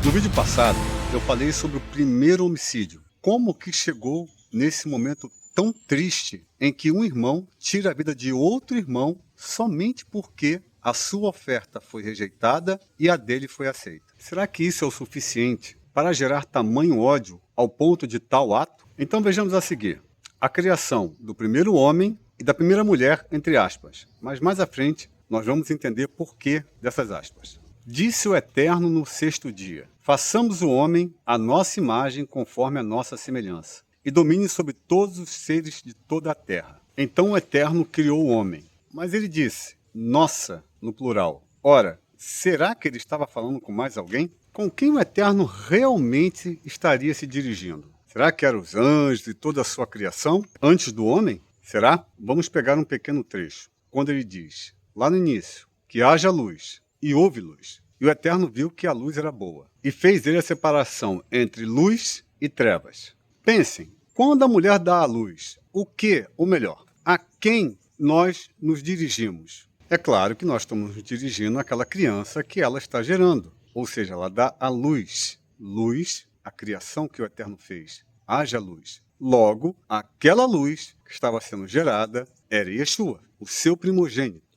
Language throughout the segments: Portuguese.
No vídeo passado, eu falei sobre o primeiro homicídio. Como que chegou nesse momento tão triste em que um irmão tira a vida de outro irmão somente porque a sua oferta foi rejeitada e a dele foi aceita? Será que isso é o suficiente para gerar tamanho ódio ao ponto de tal ato? Então vejamos a seguir. A criação do primeiro homem e da primeira mulher, entre aspas. Mas mais à frente, nós vamos entender por que dessas aspas. Disse o Eterno no sexto dia: façamos o homem à nossa imagem, conforme a nossa semelhança, e domine sobre todos os seres de toda a terra. Então o Eterno criou o homem. Mas ele disse, nossa, no plural. Ora, será que ele estava falando com mais alguém? Com quem o Eterno realmente estaria se dirigindo? Será que eram os anjos e toda a sua criação antes do homem? Será? Vamos pegar um pequeno trecho. Quando ele diz, lá no início, que haja luz, e houve luz. E o Eterno viu que a luz era boa, e fez ele a separação entre luz e trevas. Pensem, quando a mulher dá à luz, o que, ou melhor, a quem nós nos dirigimos? É claro que nós estamos nos dirigindo àquela criança que ela está gerando, ou seja, ela dá à luz. Luz, a criação que o Eterno fez. Haja luz. Logo, aquela luz que estava sendo gerada era Yeshua, o seu primogênito.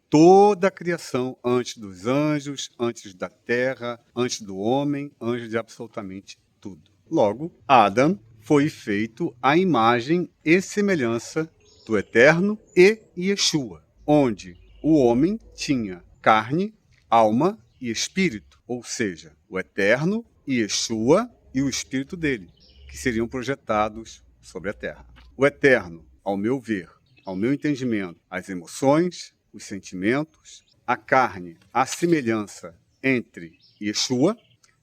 Toda a criação antes dos anjos, antes da terra, antes do homem, antes de absolutamente tudo. Logo, Adam foi feito à imagem e semelhança do Eterno e Yeshua, onde o homem tinha carne, alma e espírito, ou seja, o Eterno, Yeshua e o espírito dele, que seriam projetados sobre a terra. O Eterno, ao meu ver, ao meu entendimento, as emoções, os sentimentos, a carne, a semelhança entre Yeshua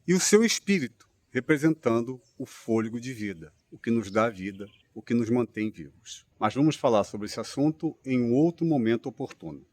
e o seu espírito, representando o fôlego de vida, o que nos dá vida, o que nos mantém vivos. Mas vamos falar sobre esse assunto em um outro momento oportuno.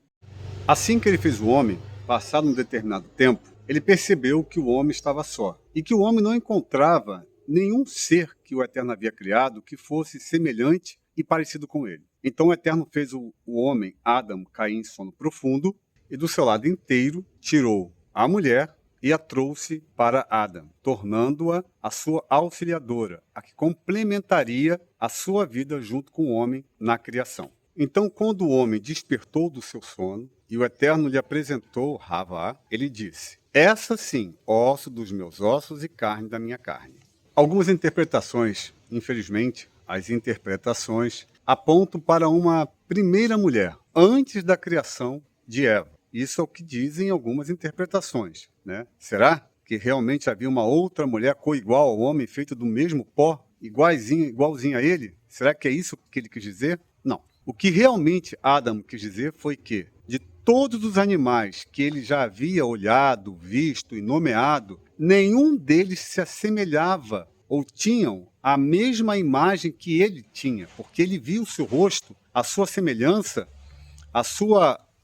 Assim que ele fez o homem, passado um determinado tempo, ele percebeu que o homem estava só e que o homem não encontrava nenhum ser que o Eterno havia criado que fosse semelhante e parecido com ele. Então o Eterno fez o homem, Adam, cair em sono profundo e do seu lado inteiro tirou a mulher e a trouxe para Adam, tornando-a a sua auxiliadora, a que complementaria a sua vida junto com o homem na criação. Então, quando o homem despertou do seu sono e o Eterno lhe apresentou Havá, ele disse, essa sim, osso dos meus ossos e carne da minha carne. Algumas interpretações, infelizmente, as interpretações apontam para uma primeira mulher, antes da criação de Eva. Isso é o que dizem algumas interpretações, né? Será que realmente havia uma outra mulher coigual ao homem, feita do mesmo pó, igualzinha a ele? Será que é isso que ele quis dizer? Não. O que realmente Adam quis dizer foi que, de todos os animais que ele já havia olhado, visto e nomeado, nenhum deles se assemelhava ou tinham a mesma imagem que ele tinha, porque ele via o seu rosto, a sua semelhança,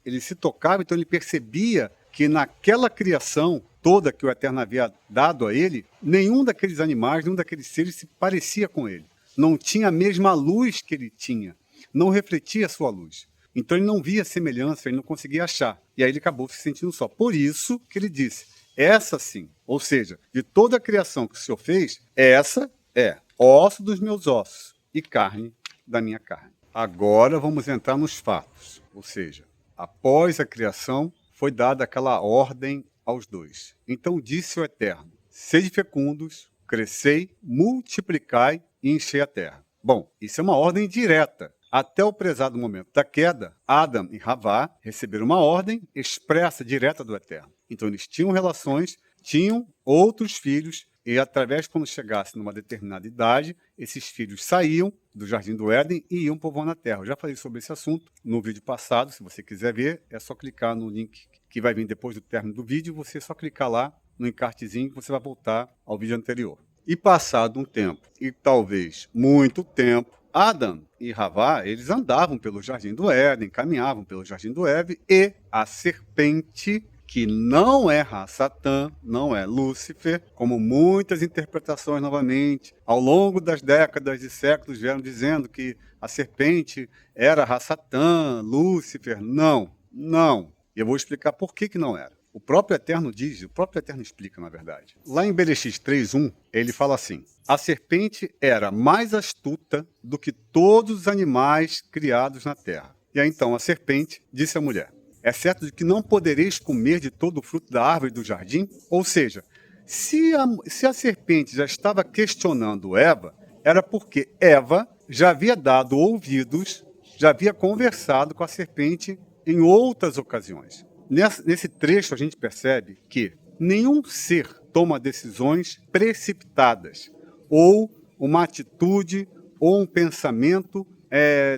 ele se tocava, então ele percebia que naquela criação toda que o Eterno havia dado a ele, nenhum daqueles animais, nenhum daqueles seres se parecia com ele. Não tinha a mesma luz que ele tinha, não refletia a sua luz. Então ele não via semelhança, ele não conseguia achar. E aí ele acabou se sentindo só. Por isso que ele disse, essa sim, ou seja, de toda a criação que o Senhor fez, essa é osso dos meus ossos e carne da minha carne. Agora vamos entrar nos fatos, ou seja, após a criação foi dada aquela ordem aos dois. Então disse o Eterno, sede fecundos, crescei, multiplicai e enchei a terra. Bom, isso é uma ordem direta. Até o prezado momento da queda, Adam e Havá receberam uma ordem expressa, direta do Eterno. Então eles tinham relações, tinham outros filhos, e através, quando chegasse numa determinada idade, esses filhos saíam do Jardim do Éden e iam povoando a terra. Eu já falei sobre esse assunto no vídeo passado, se você quiser ver, é só clicar no link que vai vir depois do término do vídeo, você só clicar lá no encartezinho que você vai voltar ao vídeo anterior. E passado um tempo, e talvez muito tempo, Adam e Havá, eles andavam pelo Jardim do Éden, caminhavam pelo Jardim do Éden, e a serpente, que não é Satã, não é Lúcifer, como muitas interpretações novamente, ao longo das décadas e séculos vieram dizendo que a serpente era Satã, Lúcifer. Não, não. E eu vou explicar por que não era. O próprio Eterno diz, o próprio Eterno explica, na verdade. Lá em Bereshit 3:1, ele fala assim: a serpente era mais astuta do que todos os animais criados na terra. E aí então a serpente disse à mulher: é certo de que não podereis comer de todo o fruto da árvore do jardim? Ou seja, se a serpente já estava questionando Eva, era porque Eva já havia dado ouvidos, já havia conversado com a serpente em outras ocasiões. Nesse trecho a gente percebe que nenhum ser toma decisões precipitadas, ou uma atitude, ou um pensamento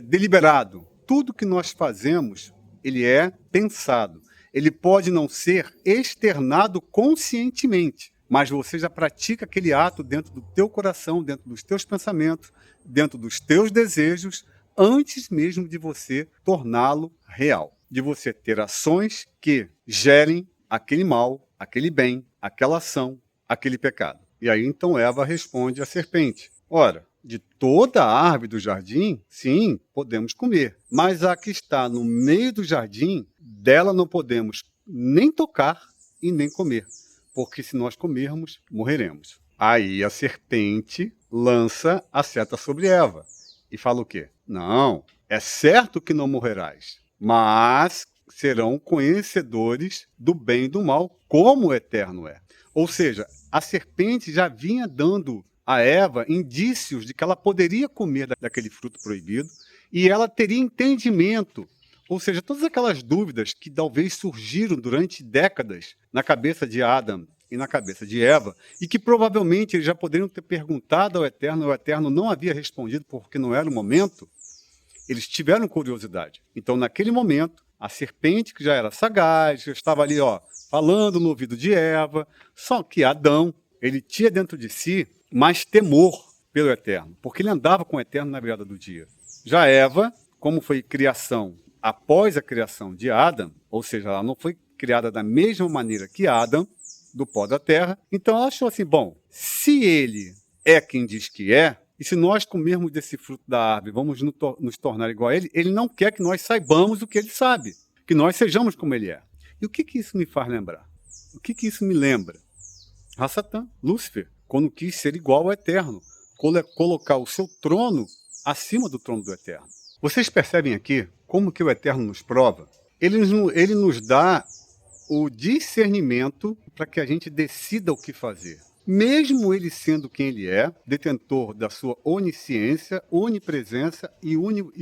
deliberado. Tudo que nós fazemos, ele é pensado. Ele pode não ser externado conscientemente, mas você já pratica aquele ato dentro do teu coração, dentro dos teus pensamentos, dentro dos teus desejos, antes mesmo de você torná-lo real. De você ter ações que gerem aquele mal, aquele bem, aquela ação, aquele pecado. E aí então Eva responde à serpente: ora, de toda a árvore do jardim, sim, podemos comer, mas a que está no meio do jardim, dela não podemos nem tocar e nem comer, porque se nós comermos, morreremos. Aí a serpente lança a seta sobre Eva e fala o quê? Não, é certo que não morrerás, mas serão conhecedores do bem e do mal, como o Eterno é. Ou seja, a serpente já vinha dando a Eva indícios de que ela poderia comer daquele fruto proibido e ela teria entendimento. Ou seja, todas aquelas dúvidas que talvez surgiram durante décadas na cabeça de Adão e na cabeça de Eva, e que provavelmente eles já poderiam ter perguntado ao Eterno, e o Eterno não havia respondido porque não era o momento, eles tiveram curiosidade. Então, naquele momento, a serpente, que já era sagaz, já estava ali falando no ouvido de Eva, só que Adão, ele tinha dentro de si mais temor pelo Eterno, porque ele andava com o Eterno na virada do dia. Já Eva, como foi criação após a criação de Adão, ou seja, ela não foi criada da mesma maneira que Adão, do pó da terra, então ela achou assim, bom, se ele é quem diz que é, e se nós comermos desse fruto da árvore, vamos nos tornar igual a ele, ele não quer que nós saibamos o que ele sabe, que nós sejamos como ele é. E o que isso me faz lembrar? O que isso me lembra? Satã, Lúcifer, quando quis ser igual ao Eterno, colocar o seu trono acima do trono do Eterno. Vocês percebem aqui como que o Eterno nos prova? Ele nos dá o discernimento para que a gente decida o que fazer. Mesmo ele sendo quem ele é, detentor da sua onisciência, onipresença e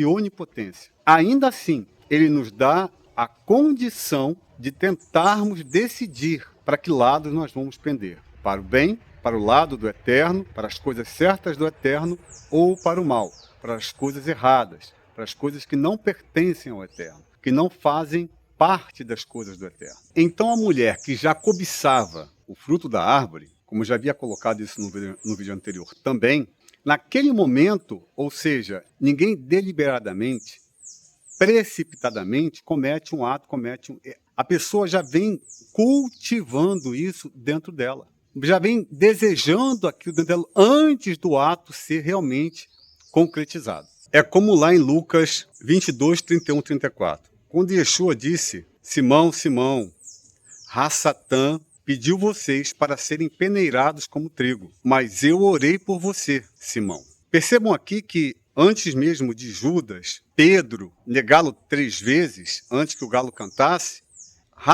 onipotência. Ainda assim, ele nos dá a condição de tentarmos decidir para que lado nós vamos pender. Para o bem, para o lado do Eterno, para as coisas certas do Eterno, ou para o mal, para as coisas erradas, para as coisas que não pertencem ao Eterno, que não fazem parte das coisas do Eterno. Então a mulher que já cobiçava o fruto da árvore, como já havia colocado isso no vídeo anterior também, naquele momento, ou seja, ninguém deliberadamente, precipitadamente, comete um ato, a pessoa já vem cultivando isso dentro dela, já vem desejando aquilo dentro dela antes do ato ser realmente concretizado. É como lá em Lucas 22, 31, 34. Quando Yeshua disse: Simão, Simão, Satã pediu vocês para serem peneirados como trigo, mas eu orei por você, Simão. Percebam aqui que antes mesmo de Judas, Pedro, negá-lo 3 vezes, antes que o galo cantasse,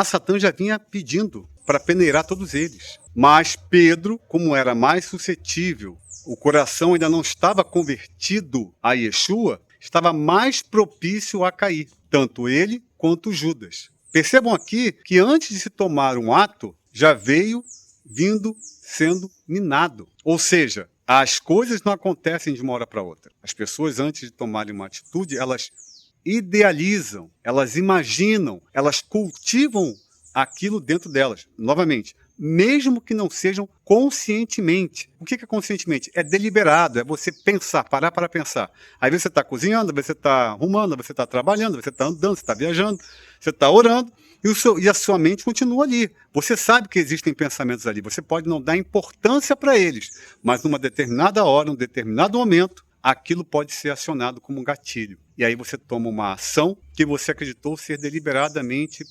Satã já vinha pedindo para peneirar todos eles. Mas Pedro, como era mais suscetível, o coração ainda não estava convertido a Yeshua, estava mais propício a cair, tanto ele quanto Judas. Percebam aqui que antes de se tomar um ato, já veio sendo minado. Ou seja, as coisas não acontecem de uma hora para outra. As pessoas, antes de tomarem uma atitude, elas idealizam, elas imaginam, elas cultivam aquilo dentro delas. Novamente, mesmo que não sejam conscientemente. O que é conscientemente? É deliberado, é você pensar, parar para pensar. Aí você está cozinhando, você está arrumando, você está trabalhando, você está andando, você está viajando, você está orando, e a sua mente continua ali. Você sabe que existem pensamentos ali, você pode não dar importância para eles, mas numa determinada hora, num determinado momento, aquilo pode ser acionado como um gatilho. E aí você toma uma ação que você acreditou ser deliberadamente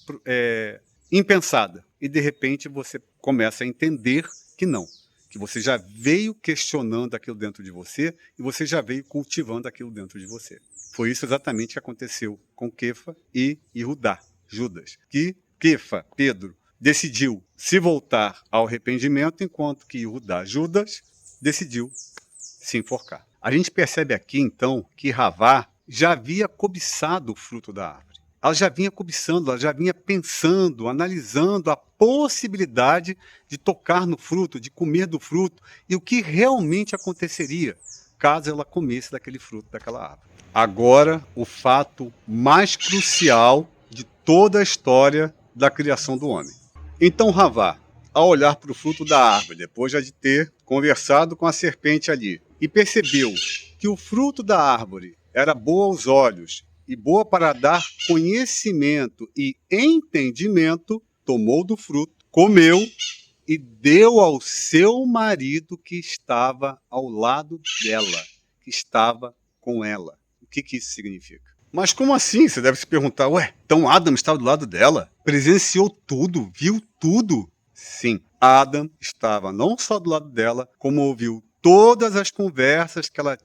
impensada. E de repente você começa a entender que não. Que você já veio questionando aquilo dentro de você e você já veio cultivando aquilo dentro de você. Foi isso exatamente que aconteceu com Quefa e Judá, Judas. Que Quefa, Pedro, decidiu se voltar ao arrependimento, enquanto que Judá, Judas, decidiu se enforcar. A gente percebe aqui, então, que Ravá já havia cobiçado o fruto da árvore. Ela já vinha cobiçando, ela já vinha pensando, analisando a possibilidade de tocar no fruto, de comer do fruto, e o que realmente aconteceria caso ela comesse daquele fruto, daquela árvore. Agora, o fato mais crucial de toda a história da criação do homem. Então Ravá, ao olhar para o fruto da árvore, depois já de ter conversado com a serpente ali, e percebeu que o fruto da árvore era boa aos olhos e boa para dar conhecimento e entendimento, tomou do fruto, comeu e deu ao seu marido que estava ao lado dela, que estava com ela. O que isso significa? Mas como assim? Você deve se perguntar, ué, então Adam estava do lado dela? Presenciou tudo? Viu tudo? Sim, Adam estava não só do lado dela, como ouviu todas as conversas que ela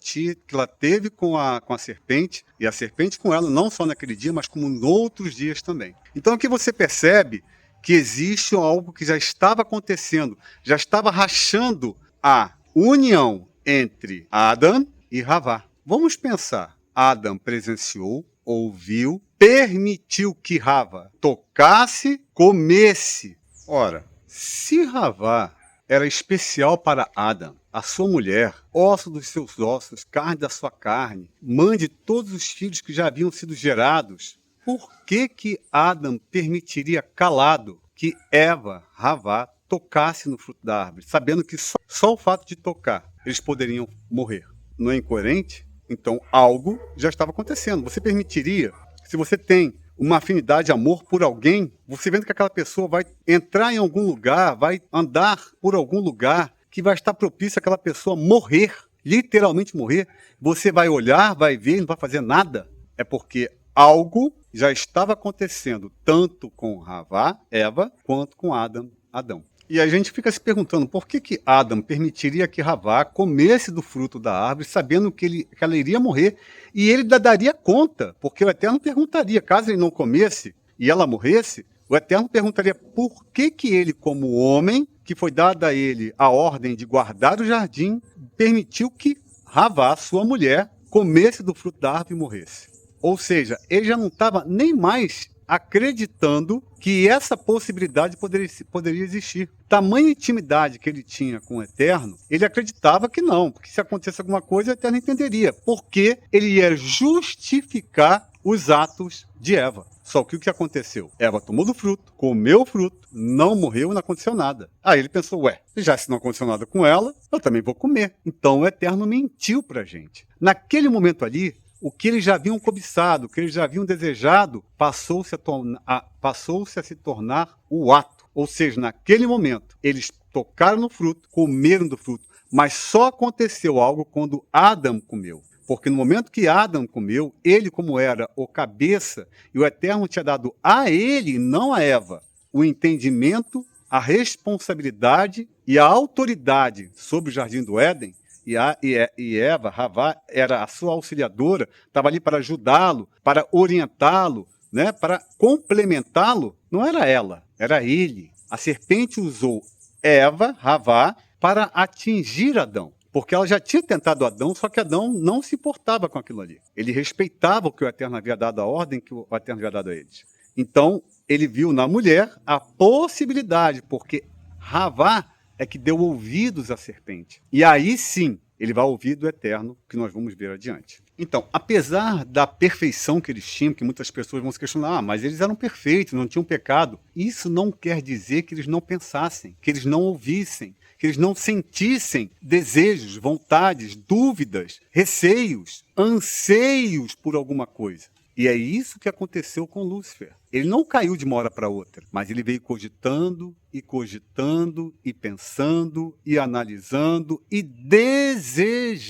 teve com a serpente, e a serpente com ela, não só naquele dia, mas como em outros dias também. Então aqui você percebe que existe algo que já estava acontecendo, já estava rachando a união entre Adam e Ravá. Vamos pensar. Adam presenciou, ouviu, permitiu que Ravá tocasse, comesse. Ora, se Ravá era especial para Adam, a sua mulher, osso dos seus ossos, carne da sua carne, mãe de todos os filhos que já haviam sido gerados, por que Adam permitiria calado que Eva, Ravá, tocasse no fruto da árvore, sabendo que só o fato de tocar eles poderiam morrer? Não é incoerente? Então, algo já estava acontecendo. Você permitiria, se você tem uma afinidade, amor por alguém, você vendo que aquela pessoa vai entrar em algum lugar, vai andar por algum lugar que vai estar propício àquela pessoa morrer, literalmente morrer, você vai olhar, vai ver e não vai fazer nada? É porque algo já estava acontecendo, tanto com Ravá, Eva, quanto com Adão. E a gente fica se perguntando por que Adam permitiria que Ravá comesse do fruto da árvore, sabendo que ela iria morrer, e ele daria conta, porque o Eterno perguntaria, caso ele não comesse e ela morresse, o Eterno perguntaria por que ele, como homem, que foi dada a ele a ordem de guardar o jardim, permitiu que Ravá, sua mulher, comesse do fruto da árvore e morresse. Ou seja, ele já não estava nem mais acreditando que essa possibilidade poderia existir. Tamanha intimidade que ele tinha com o Eterno, ele acreditava que não, porque se acontecesse alguma coisa, o Eterno entenderia, porque ele ia justificar os atos de Eva. Só que o que aconteceu? Eva tomou do fruto, comeu o fruto, não morreu e não aconteceu nada. Aí ele pensou, ué, já se não aconteceu nada com ela, eu também vou comer. Então o Eterno mentiu para a gente. Naquele momento ali, o que eles já haviam cobiçado, o que eles já haviam desejado, passou-se a se tornar o ato. Ou seja, naquele momento, eles tocaram no fruto, comeram do fruto, mas só aconteceu algo quando Adão comeu. Porque no momento que Adão comeu, ele, como era o cabeça, e o Eterno tinha dado a ele, não a Eva, o entendimento, a responsabilidade e a autoridade sobre o Jardim do Éden, e Eva, Ravá, era a sua auxiliadora, estava ali para ajudá-lo, para orientá-lo, né, para complementá-lo. Não era ela, era ele. A serpente usou Eva, Ravá, para atingir Adão. Porque ela já tinha tentado Adão, só que Adão não se importava com aquilo ali. Ele respeitava o que o Eterno havia dado, a ordem que o Eterno havia dado a eles. Então, ele viu na mulher a possibilidade, porque Ravá é que deu ouvidos à serpente. E aí sim, ele vai ouvir do Eterno, que nós vamos ver adiante. Então, apesar da perfeição que eles tinham, que muitas pessoas vão se questionar, mas eles eram perfeitos, não tinham pecado. Isso não quer dizer que eles não pensassem, que eles não ouvissem, que eles não sentissem desejos, vontades, dúvidas, receios, anseios por alguma coisa. E é isso que aconteceu com Lúcifer. Ele não caiu de uma hora para outra, mas ele veio cogitando, e pensando, e analisando, e desejando,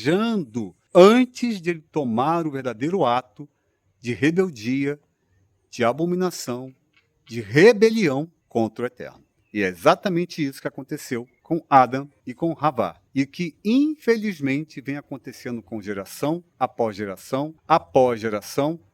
antes de ele tomar o verdadeiro ato de rebeldia, de abominação, de rebelião contra o Eterno. E é exatamente isso que aconteceu com Adão e com Havá. E que, infelizmente, vem acontecendo com geração, após geração,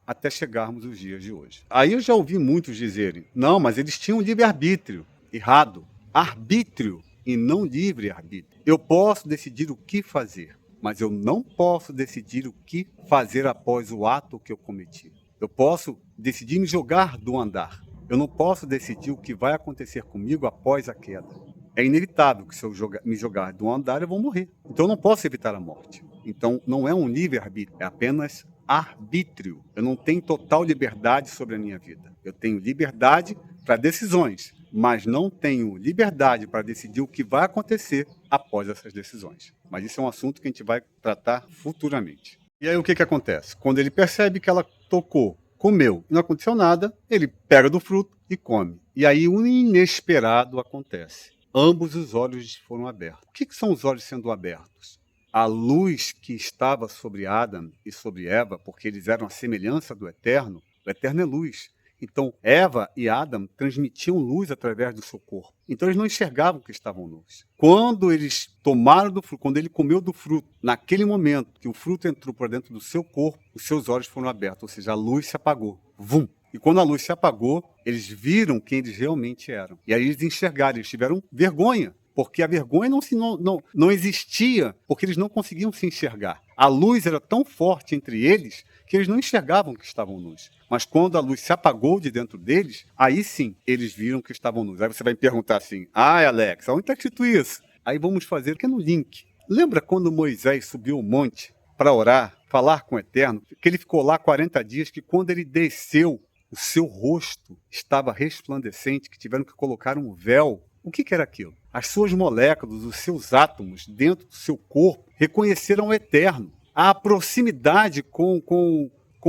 até chegarmos aos dias de hoje. Aí eu já ouvi muitos dizerem, não, mas eles tinham livre-arbítrio. Errado. Arbítrio e não livre-arbítrio. Eu posso decidir o que fazer, mas eu não posso decidir o que fazer após o ato que eu cometi. Eu posso decidir me jogar do andar. Eu não posso decidir o que vai acontecer comigo após a queda. É inevitável que se eu me jogar do andar, eu vou morrer. Então eu não posso evitar a morte. Então não é um livre-arbítrio, é apenas arbítrio. Eu não tenho total liberdade sobre a minha vida. Eu tenho liberdade para decisões, mas não tenho liberdade para decidir o que vai acontecer após essas decisões. Mas isso é um assunto que a gente vai tratar futuramente. E aí o que acontece? Quando ele percebe que ela tocou, comeu e não aconteceu nada, ele pega do fruto e come. E aí o inesperado acontece. Ambos os olhos foram abertos. O que são os olhos sendo abertos? A luz que estava sobre Adão e sobre Eva, porque eles eram a semelhança do Eterno, o Eterno é luz. Então, Eva e Adão transmitiam luz através do seu corpo. Então, eles não enxergavam que estavam nus. Quando eles tomaram do fruto, quando ele comeu do fruto, naquele momento que o fruto entrou para dentro do seu corpo, os seus olhos foram abertos, ou seja, a luz se apagou. Vum! E quando a luz se apagou, eles viram quem eles realmente eram. E aí eles enxergaram, eles tiveram vergonha. Porque a vergonha não existia, porque eles não conseguiam se enxergar. A luz era tão forte entre eles que eles não enxergavam que estavam nus. Mas quando a luz se apagou de dentro deles, aí sim, eles viram que estavam nus. Aí você vai me perguntar assim, Alex, onde está escrito isso? Aí vamos fazer um pequeno link. Lembra quando Moisés subiu o monte para orar, falar com o Eterno, que ele ficou lá 40 dias, que quando ele desceu, o seu rosto estava resplandecente, que tiveram que colocar um véu. O que era aquilo? As suas moléculas, os seus átomos dentro do seu corpo reconheceram o Eterno. A proximidade com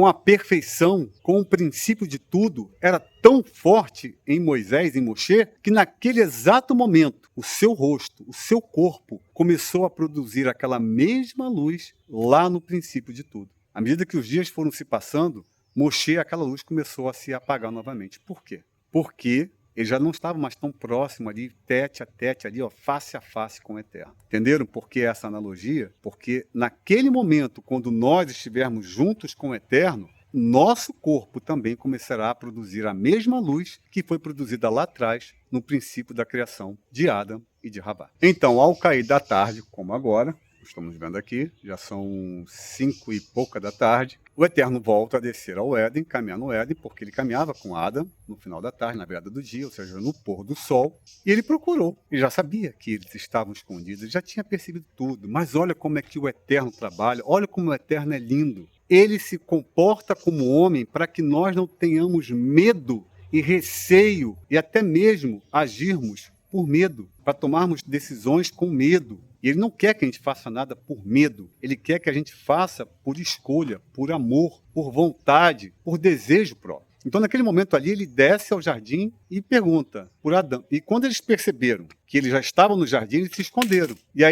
a perfeição, com o princípio de tudo, era tão forte em Moisés, em Moshe, que naquele exato momento, o seu rosto, o seu corpo, começou a produzir aquela mesma luz lá no princípio de tudo. À medida que os dias foram se passando, Moshe, aquela luz começou a se apagar novamente. Por quê? Porque ele já não estava mais tão próximo ali, tete a tete, ali, ó, face a face com o Eterno. Entenderam por que essa analogia? Porque naquele momento, quando nós estivermos juntos com o Eterno, nosso corpo também começará a produzir a mesma luz que foi produzida lá atrás, no princípio da criação de Adão e de Havá. Então, ao cair da tarde, como agora, estamos vendo aqui, já são 5 e pouca da tarde, o Eterno volta a descer ao Éden, caminhar no Éden, porque ele caminhava com Adão no final da tarde, na virada do dia, ou seja, no pôr do sol, e ele procurou. Ele já sabia que eles estavam escondidos, ele já tinha percebido tudo, mas olha como é que o Eterno trabalha, olha como o Eterno é lindo. Ele se comporta como homem para que nós não tenhamos medo e receio, e até mesmo agirmos por medo, para tomarmos decisões com medo. E ele não quer que a gente faça nada por medo. Ele quer que a gente faça por escolha, por amor, por vontade, por desejo próprio. Então, naquele momento ali, ele desce ao jardim e pergunta por Adão. E quando eles perceberam que eles já estavam no jardim, eles se esconderam. E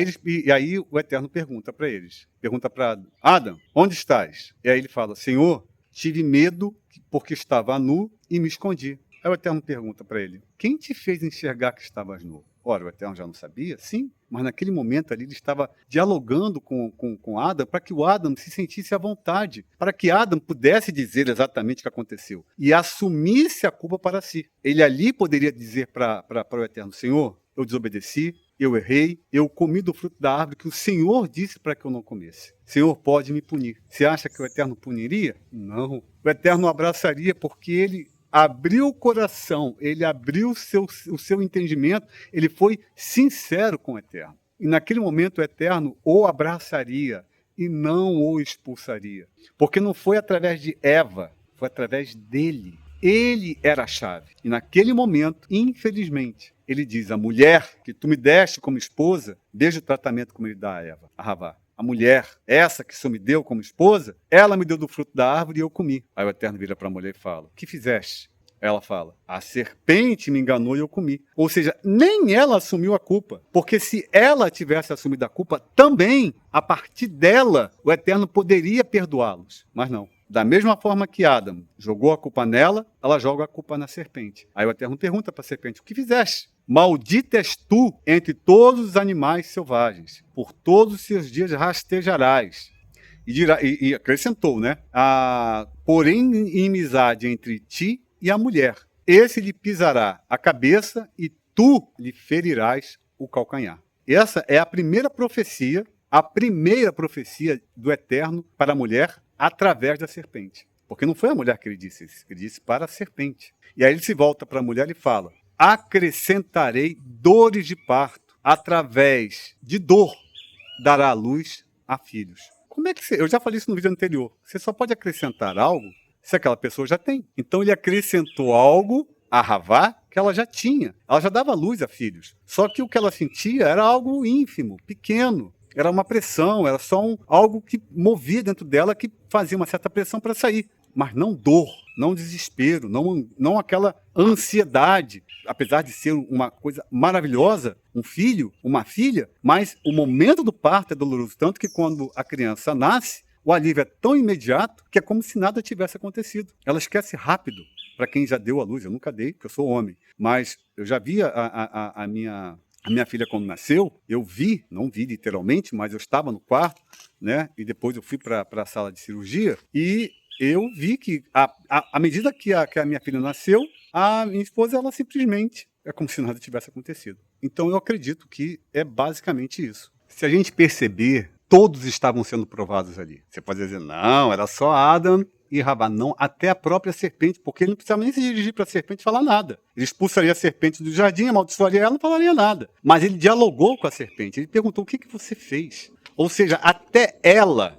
aí o Eterno pergunta para eles. Pergunta para Adão. Adão, onde estás? E aí ele fala, Senhor, tive medo porque estava nu e me escondi. Aí o Eterno pergunta para ele, quem te fez enxergar que estavas nu? Ora, o Eterno já não sabia? Sim, mas naquele momento ali ele estava dialogando com Adão para que o Adão se sentisse à vontade, para que Adão pudesse dizer exatamente o que aconteceu e assumisse a culpa para si. Ele ali poderia dizer para o Eterno, Senhor, eu desobedeci, eu errei, eu comi do fruto da árvore que o Senhor disse para que eu não comesse. Senhor pode me punir. Você acha que o Eterno puniria? Não. O Eterno abraçaria porque ele abriu o coração, ele abriu o seu entendimento, ele foi sincero com o Eterno. E naquele momento o Eterno o abraçaria e não o expulsaria. Porque não foi através de Eva, foi através dele. Ele era a chave. E naquele momento, infelizmente, ele diz, a mulher que tu me deste como esposa, veja o tratamento como ele dá a Eva, a Havá. A mulher, essa que o Senhor me deu como esposa, ela me deu do fruto da árvore e eu comi. Aí o Eterno vira para a mulher e fala, o que fizeste? Ela fala, a serpente me enganou e eu comi. Ou seja, nem ela assumiu a culpa. Porque se ela tivesse assumido a culpa, também, a partir dela, o Eterno poderia perdoá-los. Mas não. Da mesma forma que Adam jogou a culpa nela, ela joga a culpa na serpente. Aí o Eterno pergunta para a serpente: o que fizeste? Maldita és tu entre todos os animais selvagens, por todos os seus dias rastejarás. E acrescentou, né? Porém, inimizade entre ti e a mulher. Esse lhe pisará a cabeça e tu lhe ferirás o calcanhar. Essa é a primeira profecia do Eterno para a mulher através da serpente. Porque não foi a mulher que ele disse para a serpente. E aí ele se volta para a mulher e fala: acrescentarei dores de parto, através de dor dará a luz a filhos. Como é que eu já falei isso no vídeo anterior. Você só pode acrescentar algo se aquela pessoa já tem. Então ele acrescentou algo a Havá que ela já tinha. Ela já dava luz a filhos. Só que o que ela sentia era algo ínfimo, pequeno. Era uma pressão, era só algo que movia dentro dela, que fazia uma certa pressão para sair. Mas não dor, não desespero, não aquela ansiedade. Apesar de ser uma coisa maravilhosa, um filho, uma filha, mas o momento do parto é doloroso. Tanto que quando a criança nasce, o alívio é tão imediato que é como se nada tivesse acontecido. Ela esquece rápido. Para quem já deu à luz, eu nunca dei, porque eu sou homem. Mas eu já vi a minha filha, quando nasceu, eu vi, não vi literalmente, mas eu estava no quarto, né? E depois eu fui para a sala de cirurgia e eu vi que, à medida que a minha filha nasceu, a minha esposa, ela simplesmente é como se nada tivesse acontecido. Então eu acredito que é basicamente isso. Se a gente perceber, todos estavam sendo provados ali. Você pode dizer, não, era só Adam e Havá. Não, até a própria serpente, porque ele não precisava nem se dirigir para a serpente e falar nada. Ele expulsaria a serpente do jardim, amaldiçoaria ela, não falaria nada. Mas ele dialogou com a serpente, ele perguntou: o que você fez? Ou seja, até ela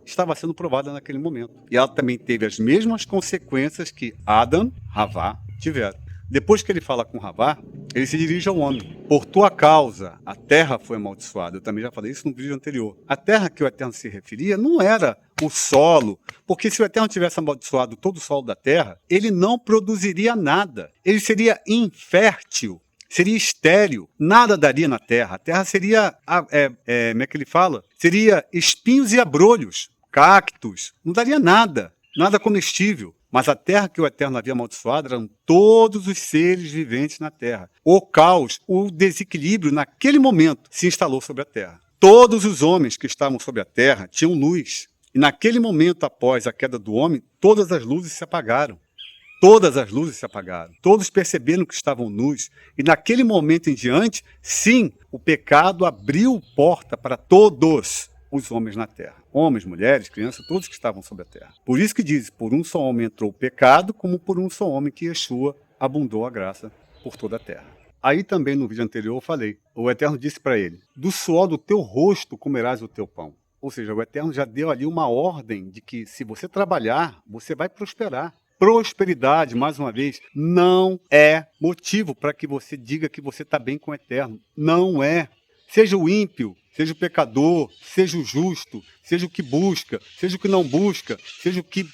estava sendo provada naquele momento. E ela também teve as mesmas consequências que Adam, Havá tiveram. Depois que ele fala com Havá, ele se dirige ao homem. Por tua causa, a terra foi amaldiçoada. Eu também já falei isso no vídeo anterior. A terra que o Eterno se referia não era o solo, porque se o Eterno tivesse amaldiçoado todo o solo da terra, ele não produziria nada. Ele seria infértil, seria estéril, nada daria na terra. A terra seria, como é que ele fala? Seria espinhos e abrolhos, cactos, não daria nada, nada comestível. Mas a terra que o Eterno havia amaldiçoado eram todos os seres viventes na terra. O caos, o desequilíbrio, naquele momento, se instalou sobre a terra. Todos os homens que estavam sobre a terra tinham luz. E naquele momento, após a queda do homem, todas as luzes se apagaram. Todas as luzes se apagaram. Todos perceberam que estavam nus. E naquele momento em diante, sim, o pecado abriu porta para todos os homens na terra. Homens, mulheres, crianças, todos que estavam sobre a terra. Por isso que diz: por um só homem entrou o pecado, como por um só homem que Yeshua abundou a graça por toda a terra. Aí também no vídeo anterior eu falei, o Eterno disse para ele: do suor do teu rosto comerás o teu pão. Ou seja, o Eterno já deu ali uma ordem de que se você trabalhar, você vai prosperar. Prosperidade, mais uma vez, não é motivo para que você diga que você está bem com o Eterno. Não é. Seja o ímpio, seja o pecador, seja o justo, seja o que busca, seja o que não busca, seja o que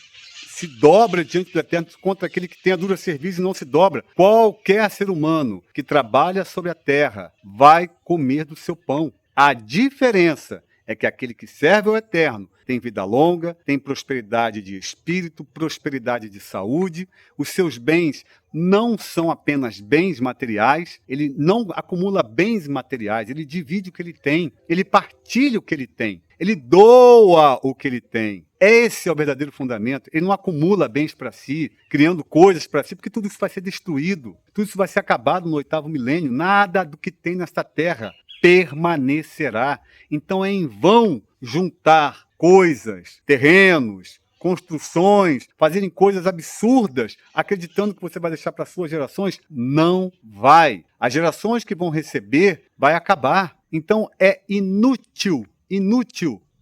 se dobra diante do Eterno contra aquele que tem a dura serviço e não se dobra. Qualquer ser humano que trabalha sobre a terra vai comer do seu pão. A diferença é que aquele que serve ao Eterno tem vida longa, tem prosperidade de espírito, prosperidade de saúde. Os seus bens não são apenas bens materiais, ele não acumula bens materiais, ele divide o que ele tem, ele partilha o que ele tem, ele doa o que ele tem. Esse é o verdadeiro fundamento. Ele não acumula bens para si, criando coisas para si, porque tudo isso vai ser destruído, tudo isso vai ser acabado no 8º milênio. Nada do que tem nesta terra permanecerá. Então é em vão juntar coisas, terrenos, construções, fazerem coisas absurdas, acreditando que você vai deixar para suas gerações. Não vai. As gerações que vão receber vai acabar. Então é inútil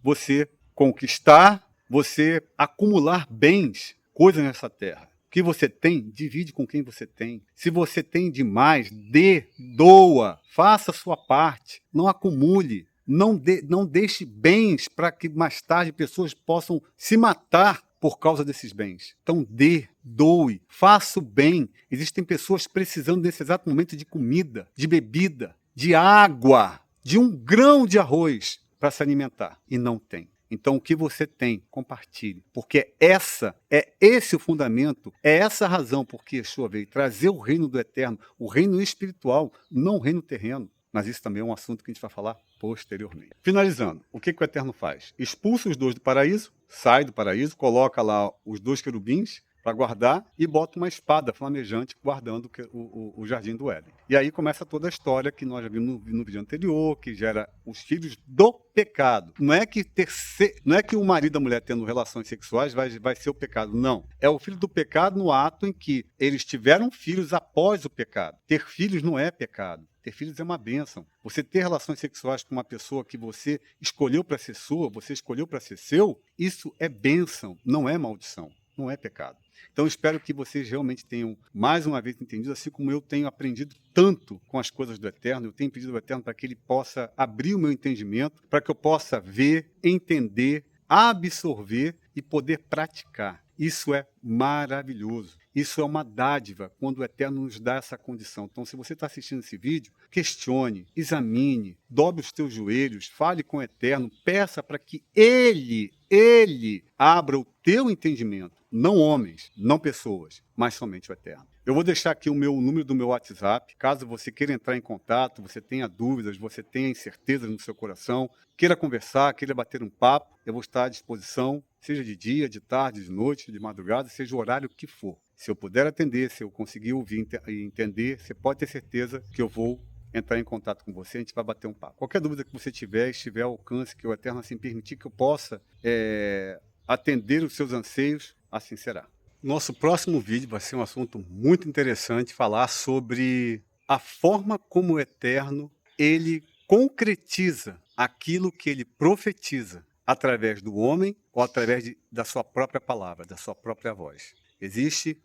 você conquistar, você acumular bens, coisas nessa terra. O que você tem, divide com quem você tem. Se você tem demais, doa, faça a sua parte, não acumule. Não deixe bens para que mais tarde pessoas possam se matar por causa desses bens. Então doe, faça o bem. Existem pessoas precisando nesse exato momento de comida, de bebida, de água, de um grão de arroz para se alimentar. E não tem. Então, o que você tem, compartilhe. Porque esse o fundamento, é essa a razão por que Yeshua veio trazer o reino do eterno, o reino espiritual, não o reino terreno. Mas isso também é um assunto que a gente vai falar posteriormente. Finalizando, o que o Eterno faz? Expulsa os 2 do paraíso, sai do paraíso, coloca lá os 2 querubins para guardar e bota uma espada flamejante guardando o jardim do Éden. E aí começa toda a história que nós já vimos no vídeo anterior, que gera os filhos do pecado. Não é que o marido e a mulher tendo relações sexuais vai ser o pecado, não. É o filho do pecado no ato em que eles tiveram filhos após o pecado. Ter filhos não é pecado. Ter filhos é uma bênção. Você ter relações sexuais com uma pessoa que você escolheu para ser sua, você escolheu para ser seu, isso é bênção, não é maldição, não é pecado. Então, espero que vocês realmente tenham, mais uma vez, entendido, assim como eu tenho aprendido tanto com as coisas do Eterno. Eu tenho pedido ao Eterno para que Ele possa abrir o meu entendimento, para que eu possa ver, entender, absorver e poder praticar. Isso é maravilhoso. Isso é uma dádiva quando o Eterno nos dá essa condição. Então, se você está assistindo esse vídeo, questione, examine, dobre os teus joelhos, fale com o Eterno, peça para que Ele abra o teu entendimento. Não homens, não pessoas, mas somente o Eterno. Eu vou deixar aqui o número do meu WhatsApp, caso você queira entrar em contato, você tenha dúvidas, você tenha incertezas no seu coração, queira conversar, queira bater um papo, eu vou estar à disposição, seja de dia, de tarde, de noite, de madrugada, seja o horário que for. Se eu puder atender, se eu conseguir ouvir e entender, você pode ter certeza que eu vou entrar em contato com você, a gente vai bater um papo. Qualquer dúvida que você tiver, estiver ao alcance, que o Eterno assim permitir que eu possa atender os seus anseios, assim será. Nosso próximo vídeo vai ser um assunto muito interessante, falar sobre a forma como o Eterno ele concretiza aquilo que ele profetiza através do homem ou através da sua própria palavra, da sua própria voz. Existe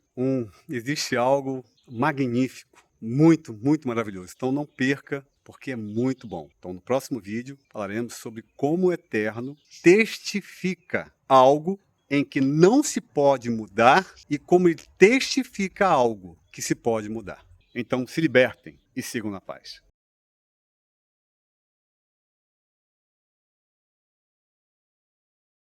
algo magnífico, muito, muito maravilhoso. Então não perca, porque é muito bom. Então no próximo vídeo falaremos sobre como o Eterno testifica algo em que não se pode mudar e como ele testifica algo que se pode mudar. Então se libertem e sigam na paz.